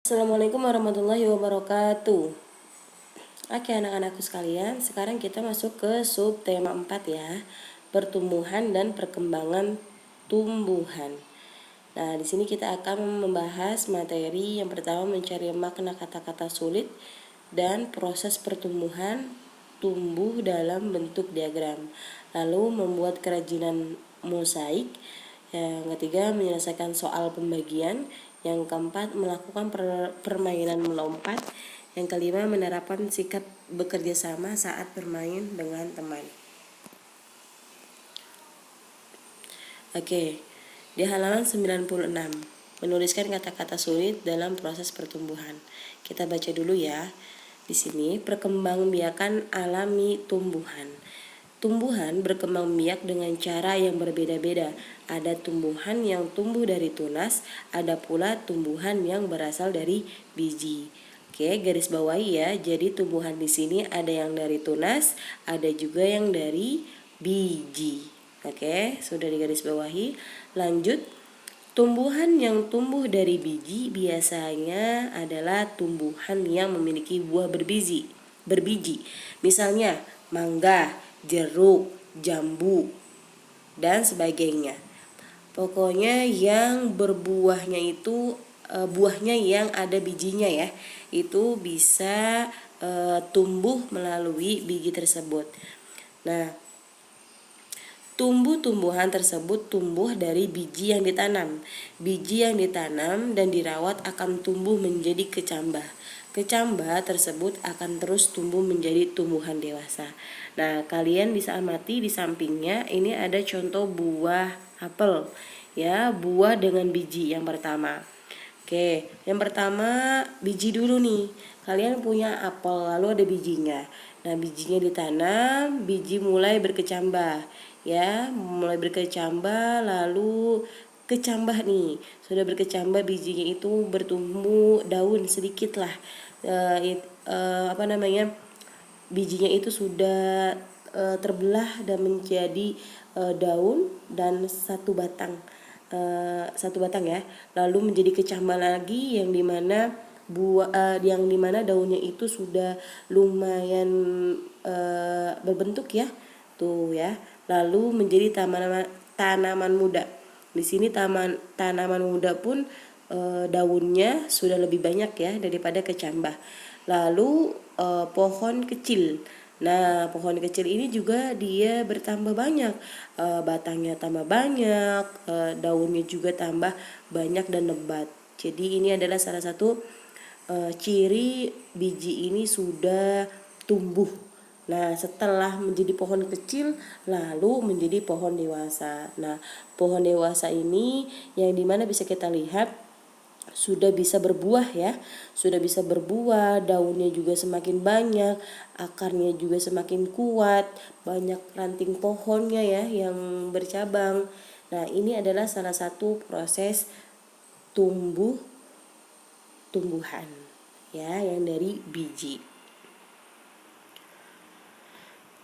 Assalamualaikum warahmatullahi wabarakatuh. Oke anak-anakku sekalian, sekarang kita masuk ke subtema 4 ya. Pertumbuhan dan perkembangan tumbuhan. Nah, di sini kita akan membahas materi yang pertama, mencari makna kata-kata sulit dan proses pertumbuhan tumbuh dalam bentuk diagram. Lalu membuat kerajinan mosaik. Yang ketiga, menyelesaikan soal pembagian. Yang keempat, melakukan permainan melompat. Yang kelima, menerapkan sikap bekerja sama saat bermain dengan teman. Oke, di halaman 96, menuliskan kata-kata sulit dalam proses pertumbuhan. Kita baca dulu ya. Di sini, perkembangbiakan alami tumbuhan. Tumbuhan berkembang biak dengan cara yang berbeda-beda. Ada tumbuhan yang tumbuh dari tunas, ada pula tumbuhan yang berasal dari biji. Oke, garis bawahi ya. Jadi tumbuhan di sini ada yang dari tunas, ada juga yang dari biji. Oke, sudah digaris bawahi. Lanjut. Tumbuhan yang tumbuh dari biji biasanya adalah tumbuhan yang memiliki buah berbiji. Misalnya mangga, jeruk, jambu, dan sebagainya. Pokoknya yang berbuahnya itu buahnya yang ada bijinya ya, itu bisa tumbuh melalui biji tersebut. Nah, tumbuh-tumbuhan tersebut tumbuh dari biji yang ditanam. Biji yang ditanam dan dirawat akan tumbuh menjadi kecambah. Kecambah tersebut akan terus tumbuh menjadi tumbuhan dewasa. Nah, kalian bisa amati di sampingnya ini ada contoh buah apel. Ya, buah dengan biji yang pertama. Oke, yang pertama biji dulu nih. Kalian punya apel lalu ada bijinya. Nah, bijinya ditanam, biji mulai berkecambah. Ya, mulai berkecambah lalu kecambah nih. Sudah berkecambah bijinya itu bertumbuh daun sedikit lah. Bijinya itu sudah terbelah dan menjadi daun dan satu batang ya, lalu menjadi kecambah lagi yang dimana daunnya itu sudah lumayan berbentuk ya, tuh ya, lalu menjadi tanaman muda. Di sini tanaman muda pun daunnya sudah lebih banyak ya daripada kecambah. Lalu pohon kecil. Nah, pohon kecil ini juga dia bertambah banyak, batangnya tambah banyak, daunnya juga tambah banyak dan lebat. Jadi ini adalah salah satu ciri biji ini sudah tumbuh. Nah, setelah menjadi pohon kecil lalu menjadi pohon dewasa. Nah, pohon dewasa ini yang dimana bisa kita lihat sudah bisa berbuah ya, sudah bisa berbuah, daunnya juga semakin banyak, akarnya juga semakin kuat, banyak ranting pohonnya ya yang bercabang. Nah, ini adalah salah satu proses tumbuhan ya yang dari biji.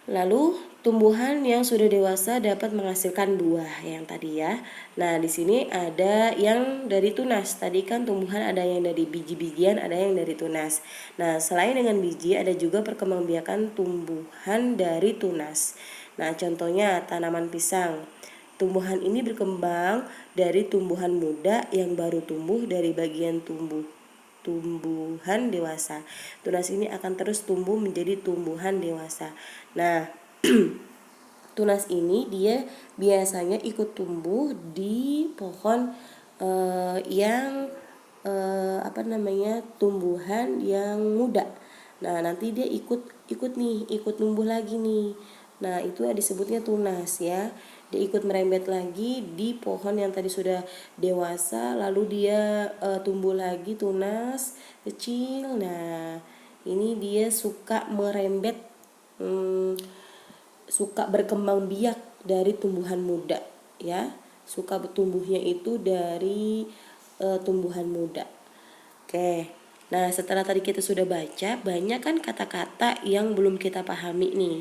Lalu tumbuhan yang sudah dewasa dapat menghasilkan buah yang tadi ya. Nah, di sini ada yang dari tunas. Tadi kan tumbuhan ada yang dari biji-bijian, ada yang dari tunas. Nah, selain dengan biji ada juga perkembangbiakan tumbuhan dari tunas. Nah, contohnya tanaman pisang. Tumbuhan ini berkembang dari tumbuhan muda yang baru tumbuh dari bagian tumbuhan dewasa. Tunas ini akan terus tumbuh menjadi tumbuhan dewasa. Nah, tunas ini dia biasanya ikut tumbuh di pohon yang tumbuhan yang muda. Nah, nanti dia ikut tumbuh lagi nih. Nah, itu disebutnya tunas ya. Dia ikut merembet lagi di pohon yang tadi sudah dewasa, lalu dia tumbuh lagi tunas kecil. Nah, ini dia suka merembet, suka berkembang biak dari tumbuhan muda ya. Suka bertumbuhnya itu dari tumbuhan muda. Oke. Nah, setelah tadi kita sudah baca, banyak kan kata-kata yang belum kita pahami nih.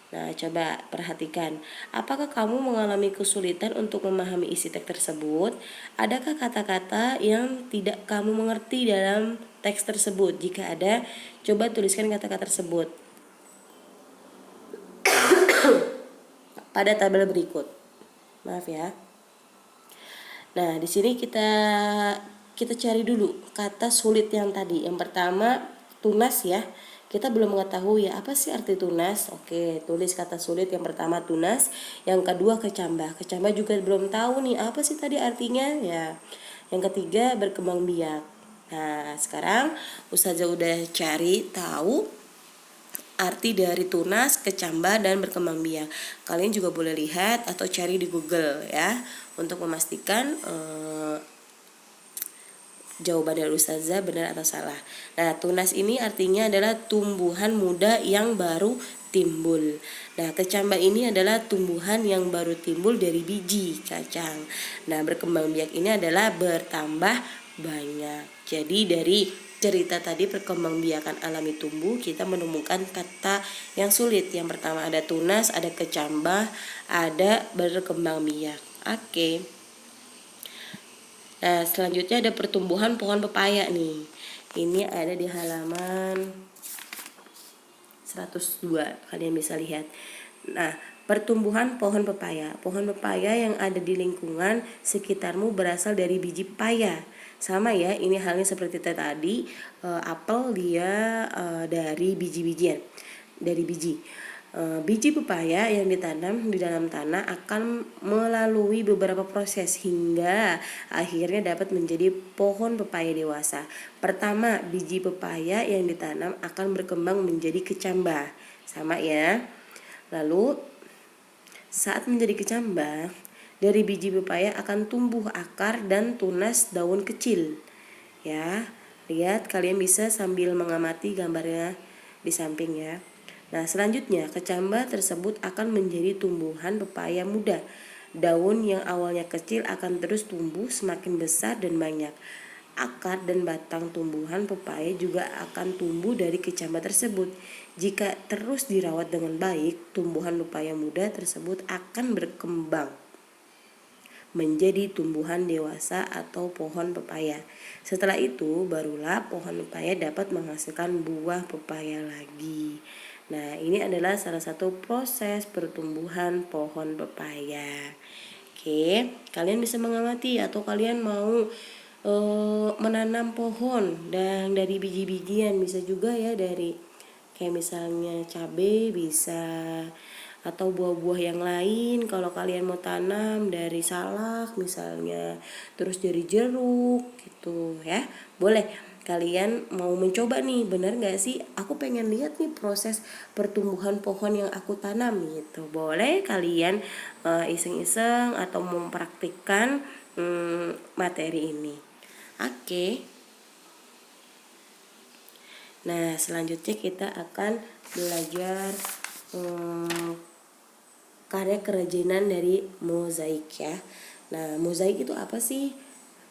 Nah, coba perhatikan. Apakah kamu mengalami kesulitan untuk memahami isi teks tersebut? Adakah kata-kata yang tidak kamu mengerti dalam teks tersebut? Jika ada, coba tuliskan kata-kata tersebut pada tabel berikut. Maaf ya. Nah, di sini kita cari dulu kata sulit yang tadi. Yang pertama, tunas ya. Kita belum mengetahui ya apa sih arti tunas. Oke, tulis kata sulit yang pertama tunas, yang kedua kecambah. Kecambah juga belum tahu nih apa sih tadi artinya ya. Yang ketiga berkembang biak. Nah, sekarang Ustazah udah cari tahu arti dari tunas, kecambah, dan berkembang biak. Kalian juga boleh lihat atau cari di Google ya untuk memastikan jawaban dari Ustazah benar atau salah. Nah, tunas ini artinya adalah tumbuhan muda yang baru timbul. Nah, kecambah ini adalah tumbuhan yang baru timbul dari biji kacang. Nah, berkembang biak ini adalah bertambah banyak. Jadi dari cerita tadi perkembangbiakan alami tumbuh, kita menemukan kata yang sulit. Yang pertama ada tunas, ada kecambah, ada berkembang biak. Oke. Nah, selanjutnya ada pertumbuhan pohon pepaya nih. Ini ada di halaman 102, kalian bisa lihat. Nah, pertumbuhan pohon pepaya. Pohon pepaya yang ada di lingkungan sekitarmu berasal dari biji pepaya. Sama ya, ini halnya seperti tadi, apel dia dari biji-bijian, dari biji. Biji pepaya yang ditanam di dalam tanah akan melalui beberapa proses hingga akhirnya dapat menjadi pohon pepaya dewasa. Pertama, biji pepaya yang ditanam akan berkembang menjadi kecambah. Sama ya. Lalu saat menjadi kecambah, dari biji pepaya akan tumbuh akar dan tunas daun kecil. Ya, lihat kalian bisa sambil mengamati gambarnya di samping ya. Nah, selanjutnya kecambah tersebut akan menjadi tumbuhan pepaya muda. Daun yang awalnya kecil akan terus tumbuh semakin besar dan banyak. Akar dan batang tumbuhan pepaya juga akan tumbuh dari kecambah tersebut. Jika terus dirawat dengan baik, tumbuhan pepaya muda tersebut akan berkembang menjadi tumbuhan dewasa atau pohon pepaya. Setelah itu, barulah pohon pepaya dapat menghasilkan buah pepaya lagi. Nah, ini adalah salah satu proses pertumbuhan pohon pepaya. Oke, kalian bisa mengamati atau kalian mau menanam pohon dan dari biji-bijian, bisa juga ya, dari kayak misalnya cabai bisa, atau buah-buah yang lain kalau kalian mau tanam dari salak misalnya, terus dari jeruk gitu ya. Boleh kalian mau mencoba nih, bener gak sih aku pengen lihat nih proses pertumbuhan pohon yang aku tanam gitu. Boleh kalian iseng-iseng atau mempraktikkan materi ini. Oke. Nah, selanjutnya kita akan belajar karya kerajinan dari mozaik ya. Nah, mozaik itu apa sih?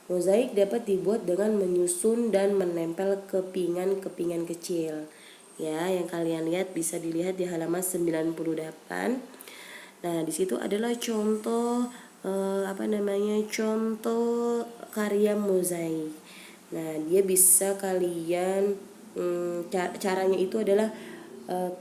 Mozaik dapat dibuat dengan menyusun dan menempel kepingan-kepingan kecil. Ya, yang kalian lihat bisa dilihat di halaman 98. Nah, di situ adalah contoh contoh karya mozaik. Nah, dia bisa kalian caranya itu adalah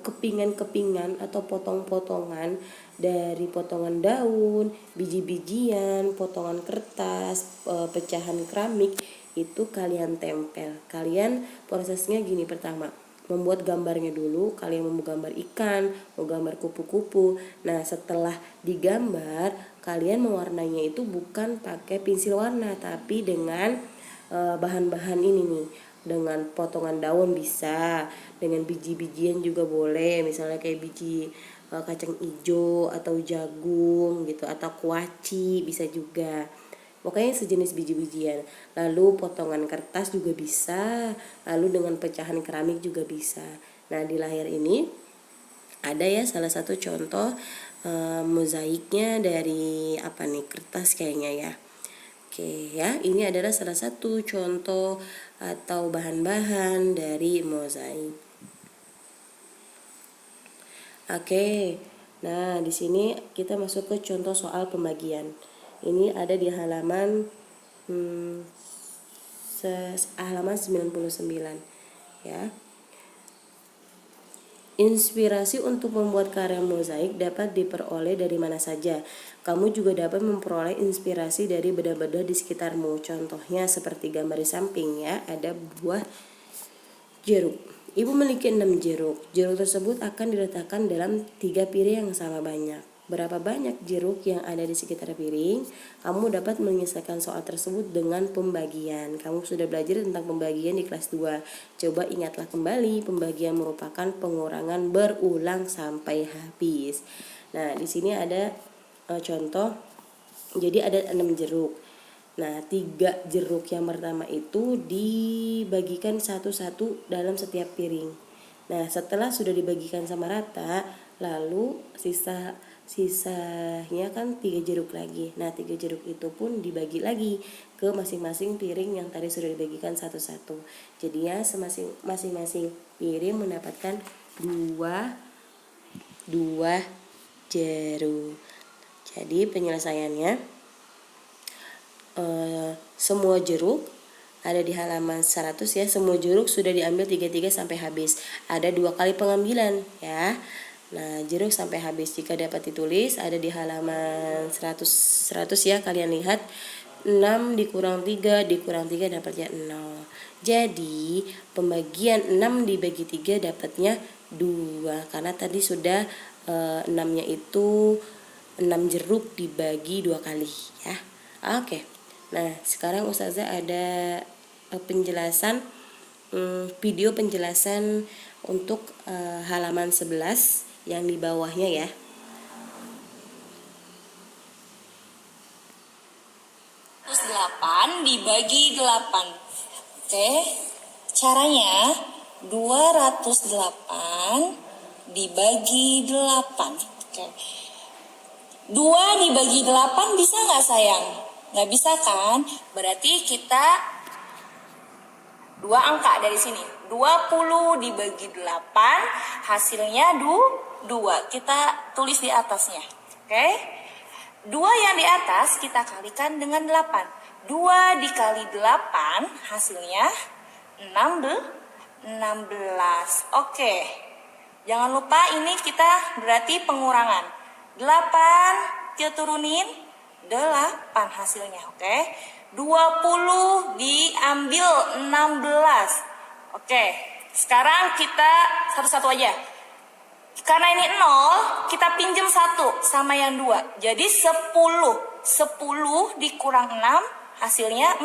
kepingan-kepingan atau potong-potongan dari potongan daun, biji-bijian, potongan kertas, pecahan keramik itu kalian tempel. Kalian prosesnya gini, pertama membuat gambarnya dulu, kalian mau gambar ikan, mau gambar kupu-kupu. Nah, setelah digambar, kalian mewarnainya itu bukan pakai pensil warna tapi dengan bahan-bahan ini nih, dengan potongan daun bisa, dengan biji-bijian juga boleh, misalnya kayak biji kacang hijau atau jagung gitu, atau kuaci bisa juga. Pokoknya sejenis biji-bijian. Lalu potongan kertas juga bisa, lalu dengan pecahan keramik juga bisa. Nah, di layar ini ada ya salah satu contoh mozaiknya dari apa nih, kertas kayaknya ya. Oke ya, ini adalah salah satu contoh atau bahan-bahan dari mozaik. Oke. Nah, di sini kita masuk ke contoh soal pembagian. Ini ada di halaman halaman 99 ya. Inspirasi untuk membuat karya mozaik dapat diperoleh dari mana saja. Kamu juga dapat memperoleh inspirasi dari benda-benda di sekitarmu. Contohnya seperti gambar di samping ya, ada buah jeruk. Ibu memiliki 6 jeruk. Jeruk tersebut akan diletakkan dalam 3 piring yang sama banyak. Berapa banyak jeruk yang ada di sekitar piring? Kamu dapat menyelesaikan soal tersebut dengan pembagian. Kamu sudah belajar tentang pembagian di kelas 2. Coba ingatlah kembali, pembagian merupakan pengurangan berulang sampai habis. Nah, di sini ada contoh. Jadi ada 6 jeruk. Nah, 3 jeruk yang pertama itu dibagikan satu-satu dalam setiap piring. Nah, setelah sudah dibagikan sama rata, lalu sisanya kan 3 jeruk lagi. Nah, 3 jeruk itu pun dibagi lagi ke masing-masing piring yang tadi sudah dibagikan satu-satu. Jadinya masing-masing piring mendapatkan dua jeruk. Jadi penyelesaiannya, semua jeruk ada di halaman 100 ya. Semua jeruk sudah diambil 3 sampai habis. Ada 2 kali pengambilan ya. Nah, jeruk sampai habis jika dapat ditulis ada di halaman 100 ya. Kalian lihat 6 dikurang 3 dapatnya 0. Jadi pembagian 6 dibagi 3 dapatnya 2. Karena tadi sudah 6-nya itu 6 jeruk dibagi 2 kali ya. Oke. Nah, sekarang Ustazah ada penjelasan video penjelasan untuk halaman 11 yang di bawahnya ya. Terus 8 dibagi 8. Oke. Caranya 208 dibagi 8. Oke. 2 dibagi 8 bisa nggak sayang? Nggak bisa kan? Berarti kita 2 angka dari sini. 20 dibagi 8 hasilnya 2. Kita tulis di atasnya. Oke? 2 yang di atas kita kalikan dengan 8. 2 dikali 8 hasilnya 16. Oke. Jangan lupa ini kita berarti pengurangan. 8 kita turunin 8 hasilnya, oke. 20 diambil 16. Oke, sekarang kita satu-satu aja. Karena ini 0, kita pinjam 1 sama yang 2. Jadi 10. 10 dikurang 6 hasilnya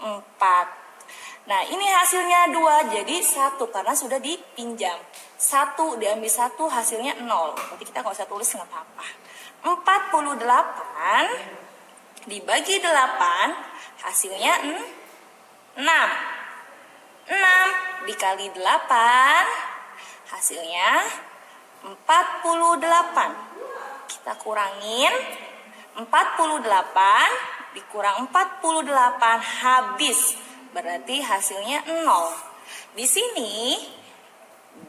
4. Nah, ini hasilnya 2, jadi 1 karena sudah dipinjam. 1 diambil 1 hasilnya 0. Berarti kita nggak usah tulis, nggak apa-apa. 48 dibagi 8 hasilnya 6. 6 dikali 8 hasilnya 48. Kita kurangin 48 dikurang 48 habis. Berarti hasilnya 0. Di sini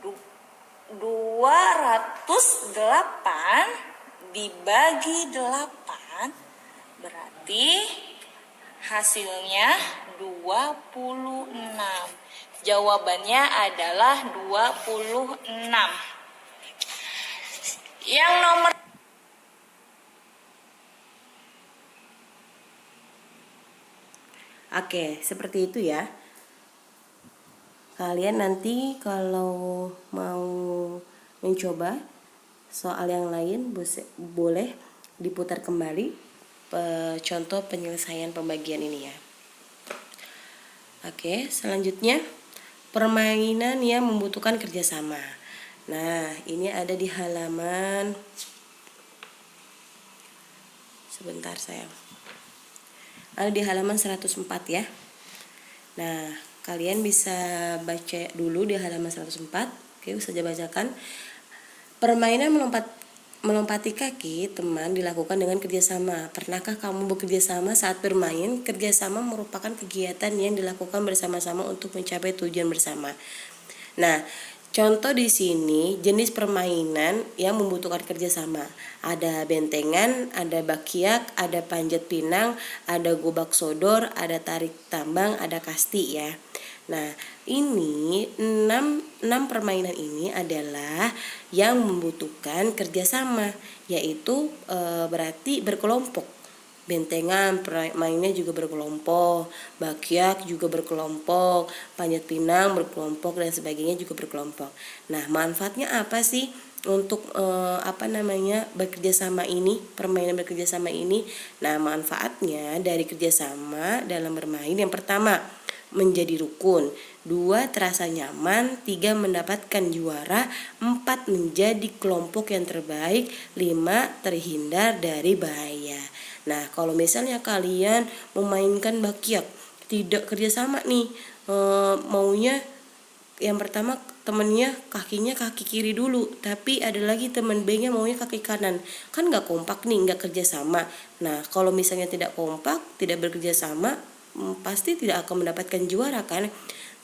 208 dibagi 8 berarti hasilnya 26. Jawabannya adalah 26. Yang nomor Oke, seperti itu ya. Kalian nanti kalau mau mencoba soal yang lain boleh diputar kembali contoh penyelesaian pembagian ini ya. Oke, selanjutnya permainan yang membutuhkan kerjasama. Nah, ini ada di halaman, sebentar sayang, ada di halaman 104 ya. Nah, kalian bisa baca dulu di halaman 104. Oke, Ustazah bacakan. Permainan melompati kaki teman dilakukan dengan kerjasama. Pernahkah kamu bekerja sama saat bermain? Kerjasama merupakan kegiatan yang dilakukan bersama-sama untuk mencapai tujuan bersama. Nah, Contoh di sini jenis permainan yang membutuhkan kerjasama. Ada bentengan, ada bakyak, ada panjat pinang, ada gobak sodor, ada tarik tambang, ada kasti ya. Nah, ini 6 permainan ini adalah yang membutuhkan kerjasama, yaitu berarti berkelompok. Bentengan mainnya juga berkelompok, bakyak juga berkelompok, panjat pinang berkelompok dan sebagainya juga berkelompok. Nah, manfaatnya apa sih untuk bekerja sama ini, permainan bekerja sama ini? Nah, manfaatnya dari kerjasama dalam bermain, yang pertama menjadi rukun, 2 terasa nyaman, 3 mendapatkan juara, 4 menjadi kelompok yang terbaik, 5 terhindar dari bahaya. Nah, kalau misalnya kalian memainkan bakyak, tidak kerjasama nih, maunya yang pertama temennya kakinya kaki kiri dulu, tapi ada lagi teman B-nya maunya kaki kanan, kan nggak kompak nih, nggak kerjasama. Nah, kalau misalnya tidak kompak, tidak bekerja sama, pasti tidak akan mendapatkan juara kan.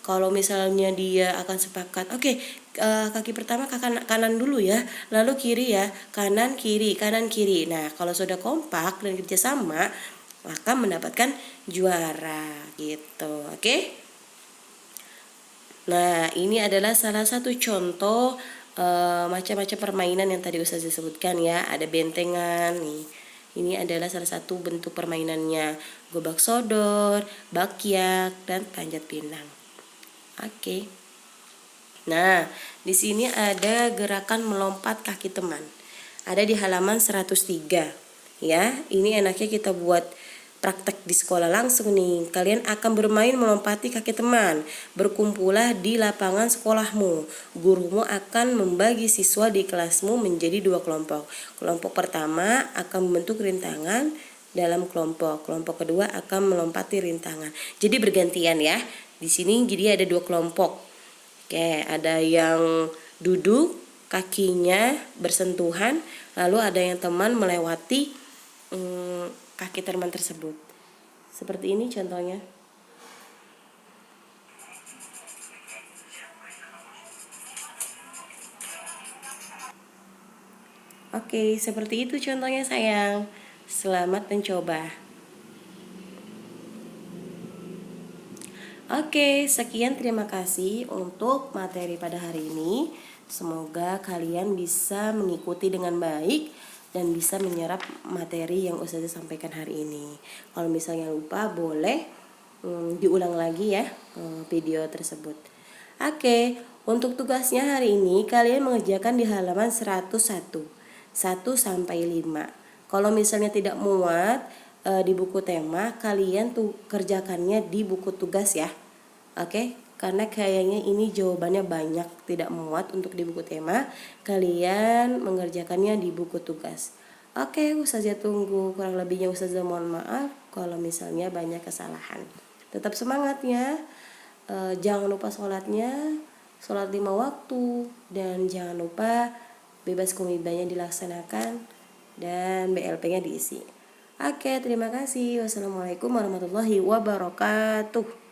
Kalau misalnya dia akan sepakat, oke, kaki pertama kanan dulu ya, lalu kiri ya, kanan kiri kanan kiri. Nah, kalau sudah kompak dan kerjasama akan mendapatkan juara gitu. Oke. Nah, ini adalah salah satu contoh macam-macam permainan yang tadi Ustazah sebutkan ya. Ada bentengan nih. Ini adalah salah satu bentuk permainannya. Gobak sodor, bakyak, dan panjat pinang. Oke. Nah, di sini ada gerakan melompat kaki teman. Ada di halaman 103. Ya, ini enaknya kita buat praktek di sekolah langsung nih. Kalian akan bermain melompati kaki teman. Berkumpullah di lapangan sekolahmu. Gurumu akan membagi siswa di kelasmu menjadi 2 kelompok. Kelompok pertama akan membentuk rintangan dalam kelompok. Kelompok kedua akan melompati rintangan. Jadi bergantian ya. Di sini jadi ada 2 kelompok. Oke, ada yang duduk, kakinya bersentuhan, lalu ada yang teman melewati kaki teman tersebut. Seperti ini contohnya. Oke, seperti itu contohnya sayang. Selamat mencoba. Oke, sekian terima kasih untuk materi pada hari ini. Semoga kalian bisa mengikuti dengan baik dan bisa menyerap materi yang Ustazah sampaikan hari ini. Kalau misalnya lupa, boleh diulang lagi ya video tersebut. Oke, untuk tugasnya hari ini kalian mengerjakan di halaman 101, 1 sampai 5. Kalau misalnya tidak muat di buku tema, kalian tuh kerjakannya di buku tugas ya. Oke, karena kayaknya ini jawabannya banyak, tidak muat untuk di buku tema. Kalian mengerjakannya di buku tugas. Oke, Ustazah tunggu. Kurang lebihnya Ustazah mohon maaf kalau misalnya banyak kesalahan. Tetap semangat ya. Jangan lupa sholatnya, sholat 5 waktu, dan jangan lupa bebas komibanya dilaksanakan dan BLP-nya diisi. Oke, terima kasih. Wassalamualaikum warahmatullahi wabarakatuh.